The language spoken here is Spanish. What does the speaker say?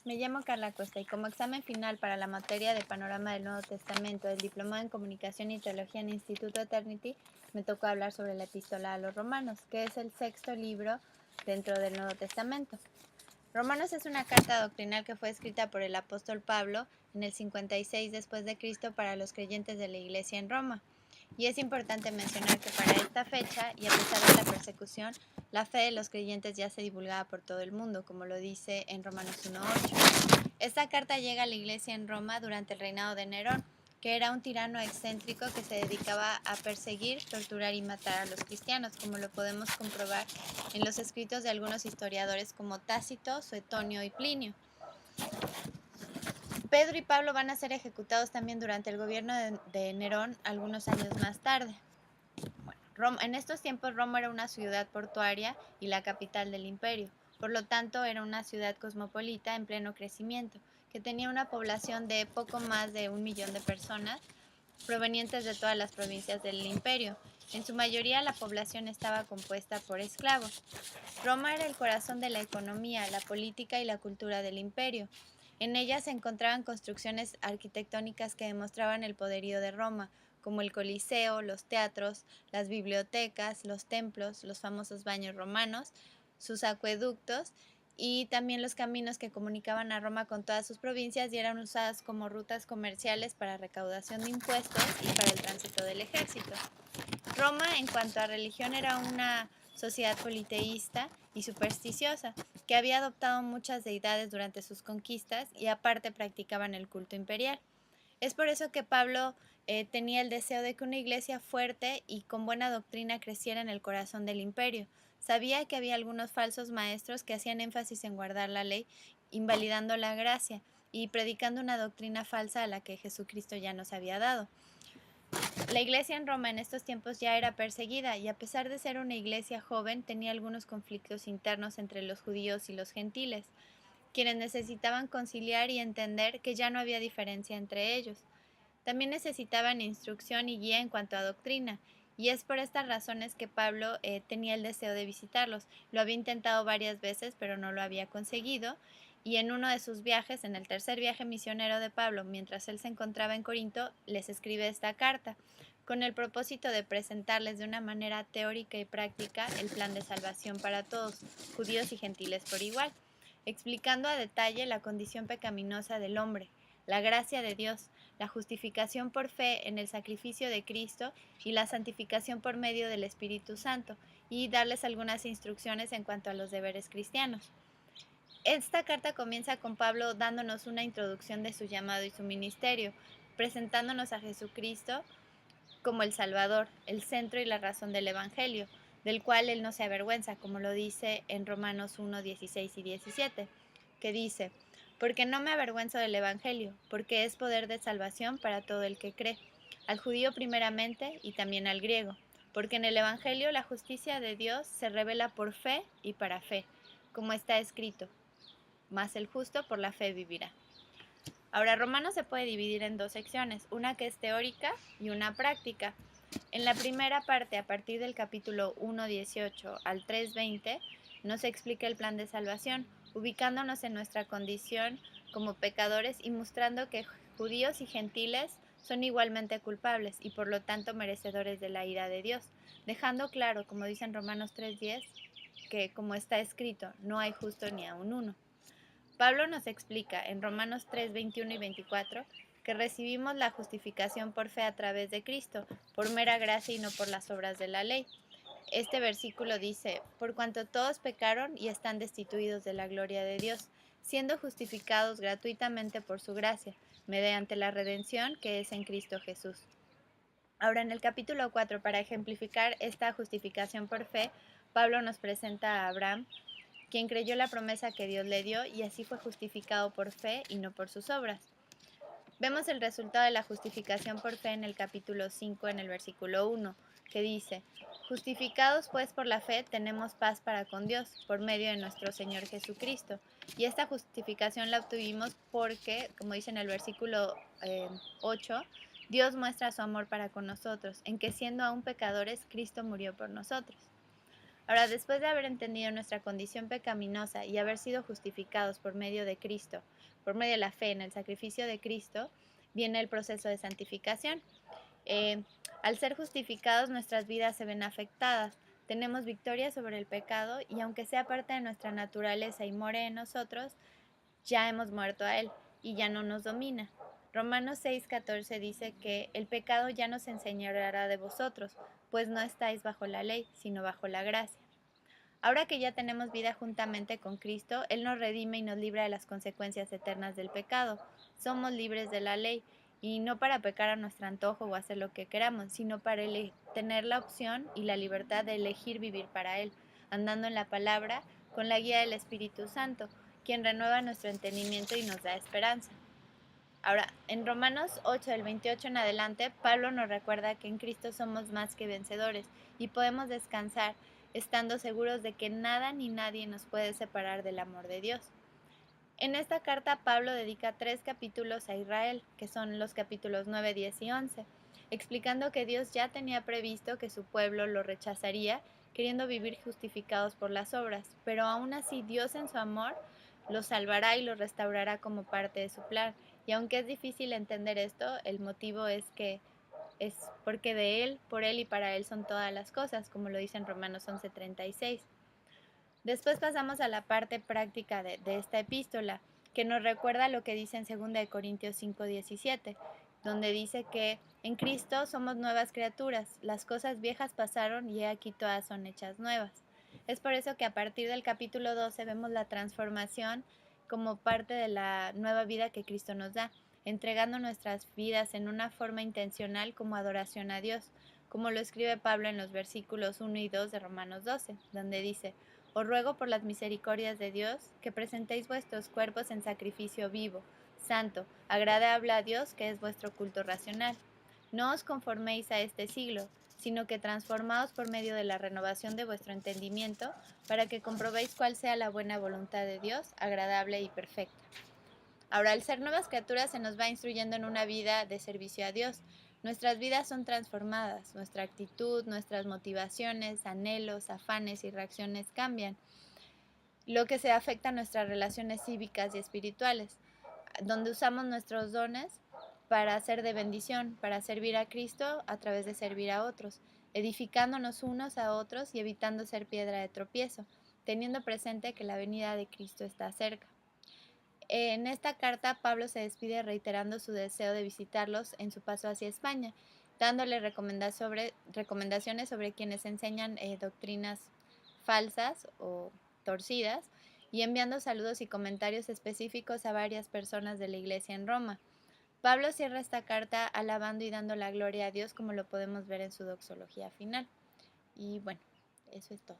Me llamo Carla Costa y como examen final para la materia de Panorama del Nuevo Testamento del Diplomado en Comunicación y Teología en Instituto Eternity, me tocó hablar sobre la Epístola a los Romanos, que es el sexto libro dentro del Nuevo Testamento. Romanos es una carta doctrinal que fue escrita por el apóstol Pablo en el 56 después de Cristo para los creyentes de la Iglesia en Roma. Y es importante mencionar que para esta fecha, y a pesar de la persecución, la fe de los creyentes ya se divulgaba por todo el mundo, como lo dice en Romanos 1:8. Esta carta llega a la iglesia en Roma durante el reinado de Nerón, que era un tirano excéntrico que se dedicaba a perseguir, torturar y matar a los cristianos, como lo podemos comprobar en los escritos de algunos historiadores como Tácito, Suetonio y Plinio. Pedro y Pablo van a ser ejecutados también durante el gobierno de Nerón algunos años más tarde. En estos tiempos Roma era una ciudad portuaria y la capital del imperio, por lo tanto era una ciudad cosmopolita en pleno crecimiento, que tenía una población de poco más de 1 millón de personas provenientes de todas las provincias del imperio. En su mayoría la población estaba compuesta por esclavos. Roma era el corazón de la economía, la política y la cultura del imperio. En ella se encontraban construcciones arquitectónicas que demostraban el poderío de Roma, como el Coliseo, los teatros, las bibliotecas, los templos, los famosos baños romanos, sus acueductos y también los caminos que comunicaban a Roma con todas sus provincias y eran usadas como rutas comerciales para recaudación de impuestos y para el tránsito del ejército. Roma, en cuanto a religión, era una sociedad politeísta y supersticiosa, que había adoptado muchas deidades durante sus conquistas y aparte practicaban el culto imperial. Es por eso que Pablo tenía el deseo de que una iglesia fuerte y con buena doctrina creciera en el corazón del imperio. Sabía que había algunos falsos maestros que hacían énfasis en guardar la ley, invalidando la gracia y predicando una doctrina falsa a la que Jesucristo ya nos había dado. La iglesia en Roma en estos tiempos ya era perseguida y a pesar de ser una iglesia joven tenía algunos conflictos internos entre los judíos y los gentiles, quienes necesitaban conciliar y entender que ya no había diferencia entre ellos. También necesitaban instrucción y guía en cuanto a doctrina, y es por estas razones que Pablo tenía el deseo de visitarlos. Lo había intentado varias veces, pero no lo había conseguido, y en uno de sus viajes, en el tercer viaje misionero de Pablo, mientras él se encontraba en Corinto, les escribe esta carta, con el propósito de presentarles de una manera teórica y práctica el plan de salvación para todos, judíos y gentiles por igual, explicando a detalle la condición pecaminosa del hombre, la gracia de Dios, la justificación por fe en el sacrificio de Cristo y la santificación por medio del Espíritu Santo, y darles algunas instrucciones en cuanto a los deberes cristianos. Esta carta comienza con Pablo dándonos una introducción de su llamado y su ministerio, presentándonos a Jesucristo como el Salvador, el centro y la razón del Evangelio, del cual él no se avergüenza, como lo dice en Romanos 1:16 y 17, que dice, porque no me avergüenzo del Evangelio, porque es poder de salvación para todo el que cree, al judío primeramente y también al griego, porque en el Evangelio la justicia de Dios se revela por fe y para fe, como está escrito, mas el justo por la fe vivirá. Ahora, Romanos se puede dividir en dos secciones, una que es teórica y una práctica. En la primera parte, a partir del capítulo 1:18 al 3:20, nos explica el plan de salvación, ubicándonos en nuestra condición como pecadores y mostrando que judíos y gentiles son igualmente culpables y por lo tanto merecedores de la ira de Dios, dejando claro, como dice en Romanos 3:10, que como está escrito, no hay justo ni aun uno. Pablo nos explica en Romanos 3:21 y 24 que recibimos la justificación por fe a través de Cristo, por mera gracia y no por las obras de la ley. Este versículo dice, por cuanto todos pecaron y están destituidos de la gloria de Dios, siendo justificados gratuitamente por su gracia, mediante la redención que es en Cristo Jesús. Ahora, en el capítulo 4, para ejemplificar esta justificación por fe, Pablo nos presenta a Abraham, quien creyó la promesa que Dios le dio y así fue justificado por fe y no por sus obras. Vemos el resultado de la justificación por fe en el capítulo 5, en el versículo 1, que dice, justificados pues por la fe tenemos paz para con Dios, por medio de nuestro Señor Jesucristo. Y esta justificación la obtuvimos porque, como dice en el versículo 8, Dios muestra su amor para con nosotros, en que siendo aún pecadores, Cristo murió por nosotros. Ahora, después de haber entendido nuestra condición pecaminosa y haber sido justificados por medio de Cristo, por medio de la fe en el sacrificio de Cristo, viene el proceso de santificación. Eh, Al ser justificados, nuestras vidas se ven afectadas. Tenemos victoria sobre el pecado y aunque sea parte de nuestra naturaleza y more en nosotros, ya hemos muerto a él y ya no nos domina. Romanos 6:14 dice que el pecado ya no se enseñoreará de vosotros, pues no estáis bajo la ley, sino bajo la gracia. Ahora que ya tenemos vida juntamente con Cristo, Él nos redime y nos libra de las consecuencias eternas del pecado. Somos libres de la ley, y no para pecar a nuestro antojo o hacer lo que queramos, sino para tener la opción y la libertad de elegir vivir para Él, andando en la palabra con la guía del Espíritu Santo, quien renueva nuestro entendimiento y nos da esperanza. Ahora, en Romanos 8, del 28 en adelante, Pablo nos recuerda que en Cristo somos más que vencedores y podemos descansar estando seguros de que nada ni nadie nos puede separar del amor de Dios. En esta carta, Pablo dedica 3 capítulos a Israel, que son los capítulos 9, 10 y 11, explicando que Dios ya tenía previsto que su pueblo lo rechazaría, queriendo vivir justificados por las obras, pero aún así Dios en su amor los salvará y los restaurará como parte de su plan. Y aunque es difícil entender esto, el motivo es que es porque de Él, por Él y para Él son todas las cosas, como lo dice en Romanos 11:36. Después pasamos a la parte práctica de esta epístola, que nos recuerda lo que dice en 2 Corintios 5:17, donde dice que en Cristo somos nuevas criaturas, las cosas viejas pasaron y he aquí todas son hechas nuevas. Es por eso que a partir del capítulo 12 vemos la transformación como parte de la nueva vida que Cristo nos da, entregando nuestras vidas en una forma intencional como adoración a Dios, como lo escribe Pablo en los versículos 1 y 2 de Romanos 12, donde dice: os ruego por las misericordias de Dios que presentéis vuestros cuerpos en sacrificio vivo, santo, agradable a Dios, que es vuestro culto racional. No os conforméis a este siglo, sino que transformaos por medio de la renovación de vuestro entendimiento, para que comprobéis cuál sea la buena voluntad de Dios, agradable y perfecta. Ahora, al ser nuevas criaturas se nos va instruyendo en una vida de servicio a Dios. Nuestras vidas son transformadas, nuestra actitud, nuestras motivaciones, anhelos, afanes y reacciones cambian, lo que se afecta a nuestras relaciones cívicas y espirituales, donde usamos nuestros dones para ser de bendición, para servir a Cristo a través de servir a otros, edificándonos unos a otros y evitando ser piedra de tropiezo, teniendo presente que la venida de Cristo está cerca. En esta carta, Pablo se despide reiterando su deseo de visitarlos en su paso hacia España, dándole recomendaciones sobre quienes enseñan doctrinas falsas o torcidas y enviando saludos y comentarios específicos a varias personas de la iglesia en Roma. Pablo cierra esta carta alabando y dando la gloria a Dios, como lo podemos ver en su doxología final. Y bueno, eso es todo.